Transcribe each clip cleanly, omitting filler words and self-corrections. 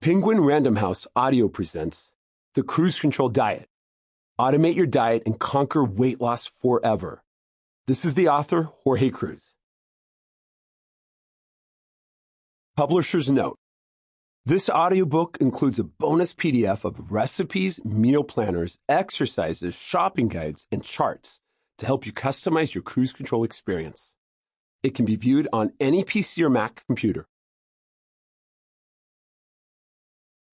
Penguin Random House Audio presents The Cruise Control Diet. Automate your diet and conquer weight loss forever. This is the author, Jorge Cruise. Publisher's note. This audiobook includes a bonus PDF of recipes, meal planners, exercises, shopping guides, and charts to help you customize your cruise control experience. It can be viewed on any PC or Mac computer.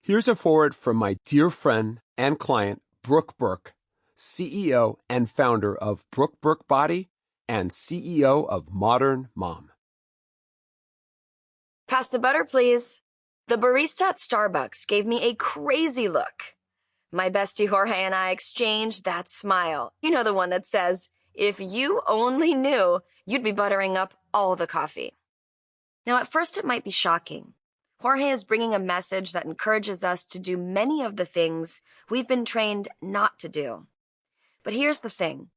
Here's a foreword from my dear friend and client, Brooke Burke, CEO and founder of Burke Body and CEO of Modern Mom. Pass the butter, please. The barista at Starbucks gave me a crazy look. My bestie Jorge and I exchanged that smile. You know, the one that says, if you only knew, you'd be buttering up all the coffee. Now, at first it might be shocking. Jorge is bringing a message that encourages us to do many of the things we've been trained not to do. But here's the thing.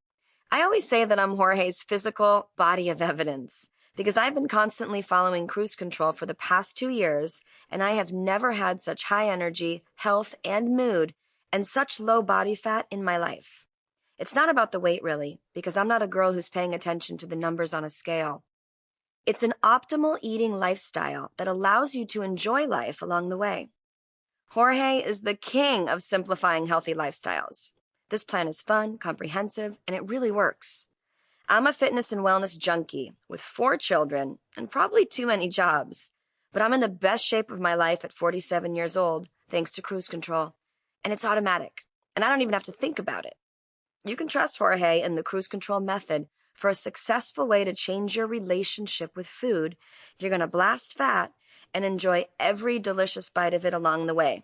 I always say that I'm Jorge's physical body of evidence because I've been constantly following cruise control for the past 2 years, and I have never had such high energy, health, and mood, and such low body fat in my life. It's not about the weight, really, because I'm not a girl who's paying attention to the numbers on a scale. It's an optimal eating lifestyle that allows you to enjoy life along the way. Jorge is the king of simplifying healthy lifestyles. This plan is fun, comprehensive, and it really works. I'm a fitness and wellness junkie with 4 children and probably too many jobs, but I'm in the best shape of my life at 47 years old, thanks to cruise control. And it's automatic, and I don't even have to think about it. You can trust Jorge and the cruise control method for a successful way to change your relationship with food. You're going to blast fat and enjoy every delicious bite of it along the way.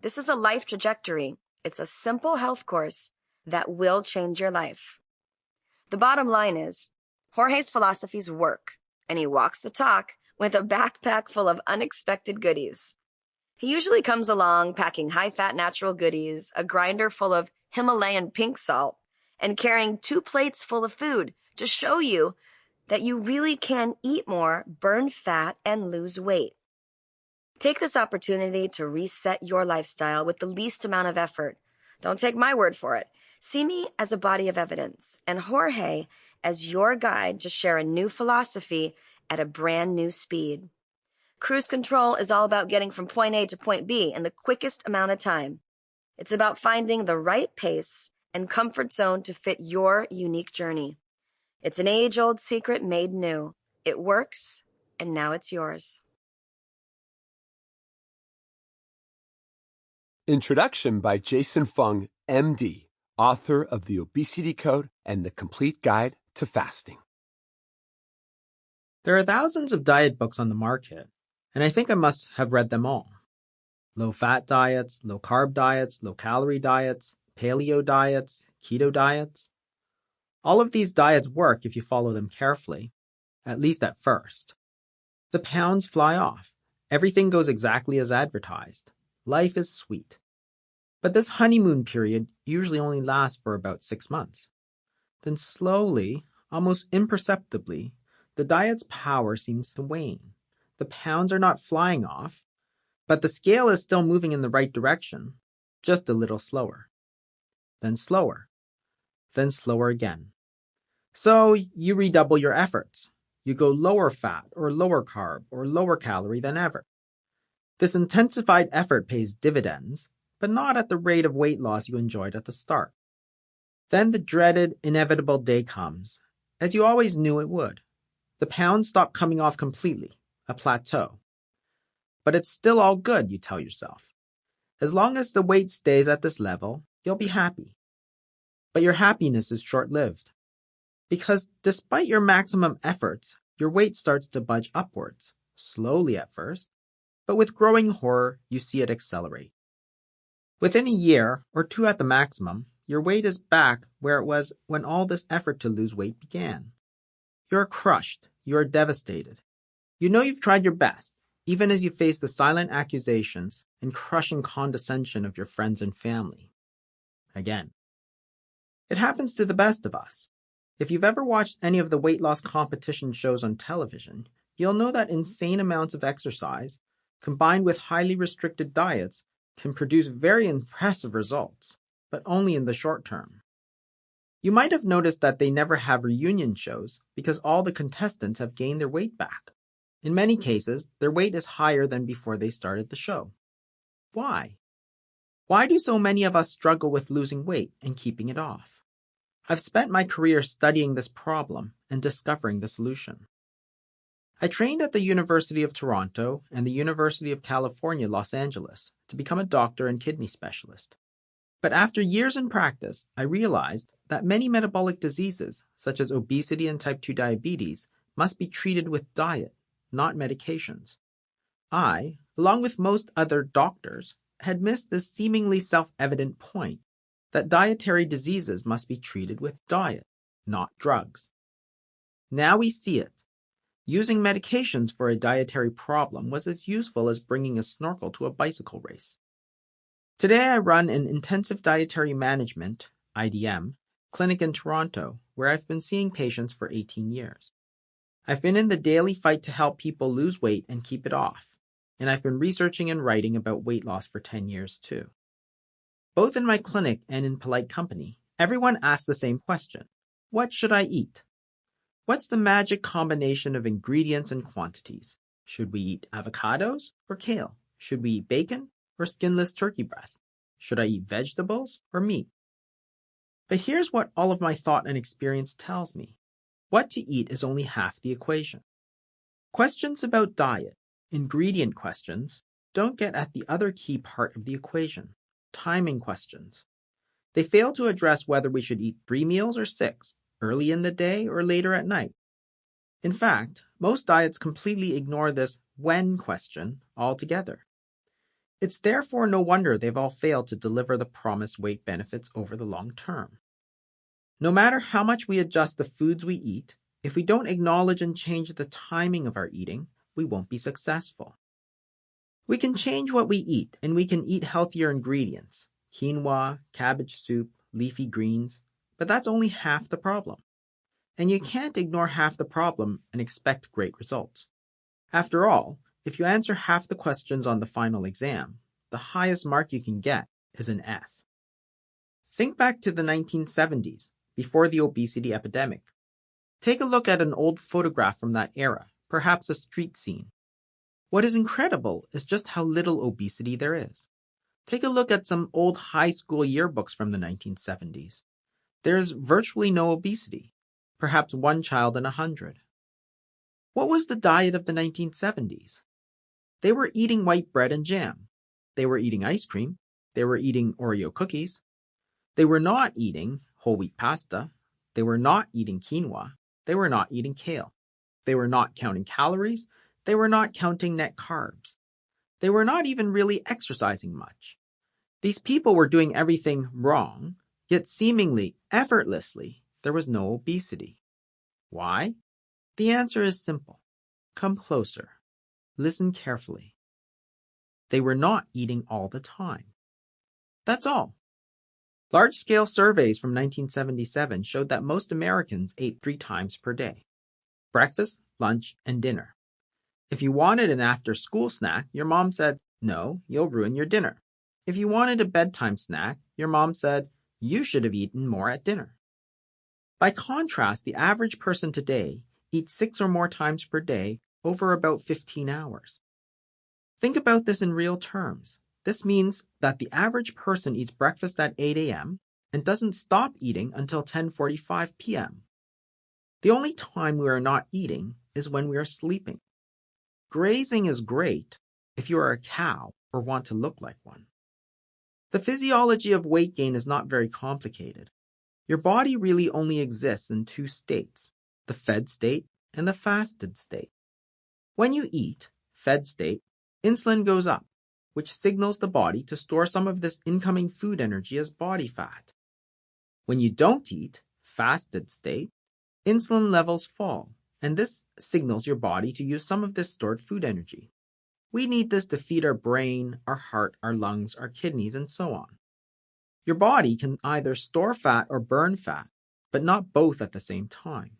This is a life trajectory. It's a simple health course that will change your life. The bottom line is, Jorge's philosophies work, and he walks the talk with a backpack full of unexpected goodies. He usually comes along packing high-fat natural goodies, a grinder full of Himalayan pink salt, and carrying 2 plates full of food to show you that you really can eat more, burn fat, and lose weight. Take this opportunity to reset your lifestyle with the least amount of effort. Don't take my word for it. See me as a body of evidence, and Jorge as your guide to share a new philosophy at a brand new speed. Cruise control is all about getting from point A to point B in the quickest amount of time. It's about finding the right pace and comfort zone to fit your unique journey. It's an age-old secret made new. It works, and now it's yours. Introduction by Jason Fung, MD, author of The Obesity Code and The Complete Guide to Fasting. There are thousands of diet books on the market, and I think I must have read them all. Low-fat diets, low-carb diets, low-calorie diets, paleo diets, keto diets. All of these diets work if you follow them carefully, at least at first. The pounds fly off. Everything goes exactly as advertised. Life is sweet. But this honeymoon period usually only lasts for about 6 months. Then slowly, almost imperceptibly, the diet's power seems to wane. The pounds are not flying off, but the scale is still moving in the right direction, just a little slower. Then slower. Then slower again. So you redouble your efforts. You go lower fat or lower carb or lower calorie than ever. This intensified effort pays dividends, but not at the rate of weight loss you enjoyed at the start. Then the dreaded, inevitable day comes, as you always knew it would. The pounds stop coming off completely, a plateau. But it's still all good, you tell yourself. As long as the weight stays at this level, you'll be happy. But your happiness is short-lived. Because despite your maximum efforts, your weight starts to budge upwards, slowly at first, but with growing horror, you see it accelerate. Within a year, or 2 at the maximum, your weight is back where it was when all this effort to lose weight began. You're crushed. You're devastated. You know you've tried your best, even as you face the silent accusations and crushing condescension of your friends and family. Again. It happens to the best of us. If you've ever watched any of the weight loss competition shows on television, you'll know that insane amounts of exercise combined with highly restricted diets, can produce very impressive results, but only in the short term. You might have noticed that they never have reunion shows because all the contestants have gained their weight back. In many cases, their weight is higher than before they started the show. Why? Why do so many of us struggle with losing weight and keeping it off? I've spent my career studying this problem and discovering the solution. I trained at the University of Toronto and the University of California, Los Angeles, to become a doctor and kidney specialist. But after years in practice, I realized that many metabolic diseases, such as obesity and type 2 diabetes, must be treated with diet, not medications. I, along with most other doctors, had missed this seemingly self-evident point that dietary diseases must be treated with diet, not drugs. Now we see it. Using medications for a dietary problem was as useful as bringing a snorkel to a bicycle race. Today I run an intensive dietary management, IDM, clinic in Toronto where I've been seeing patients for 18 years. I've been in the daily fight to help people lose weight and keep it off, and I've been researching and writing about weight loss for 10 years too. Both in my clinic and in polite company, everyone asks the same question: what should I eat? What's the magic combination of ingredients and quantities? Should we eat avocados or kale? Should we eat bacon or skinless turkey breast? Should I eat vegetables or meat? But here's what all of my thought and experience tells me. What to eat is only half the equation. Questions about diet, ingredient questions, don't get at the other key part of the equation, timing questions. They fail to address whether we should eat 3 meals or 6, early in the day or later at night. In fact, most diets completely ignore this when question altogether. It's therefore no wonder they've all failed to deliver the promised weight benefits over the long term. No matter how much we adjust the foods we eat, if we don't acknowledge and change the timing of our eating, we won't be successful. We can change what we eat, and we can eat healthier ingredients, quinoa, cabbage soup, leafy greens, but that's only half the problem. And you can't ignore half the problem and expect great results. After all, if you answer half the questions on the final exam, the highest mark you can get is an F. Think back to the 1970s, before the obesity epidemic. Take a look at an old photograph from that era, perhaps a street scene. What is incredible is just how little obesity there is. Take a look at some old high school yearbooks from the 1970s. There is virtually no obesity, perhaps 1 child in 100. What was the diet of the 1970s? They were eating white bread and jam. They were eating ice cream. They were eating Oreo cookies. They were not eating whole wheat pasta. They were not eating quinoa. They were not eating kale. They were not counting calories. They were not counting net carbs. They were not even really exercising much. These people were doing everything wrong, yet seemingly effortlessly there was no obesity. Why? The answer is simple. Come closer. Listen carefully. They were not eating all the time. That's all. Large-scale surveys from 1977 showed that most Americans ate 3 times per day: breakfast, lunch, and dinner. If you wanted an after-school snack, your mom said, "No, you'll ruin your dinner." If you wanted a bedtime snack, your mom said, "You should have eaten more at dinner." By contrast, the average person today eats 6 or more times per day over about 15 hours. Think about this in real terms. This means that the average person eats breakfast at 8 a.m. and doesn't stop eating until 10:45 p.m. The only time we are not eating is when we are sleeping. Grazing is great if you are a cow or want to look like one. The physiology of weight gain is not very complicated. Your body really only exists in 2 states, the fed state and the fasted state. When you eat, fed state, insulin goes up, which signals the body to store some of this incoming food energy as body fat. When you don't eat, fasted state, insulin levels fall, and this signals your body to use some of this stored food energy. We need this to feed our brain, our heart, our lungs, our kidneys, and so on. Your body can either store fat or burn fat, but not both at the same time.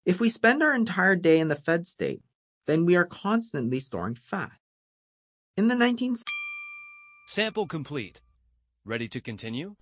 If we spend our entire day in the fed state, then we are constantly storing fat. In the 19... Sample complete. Ready to continue?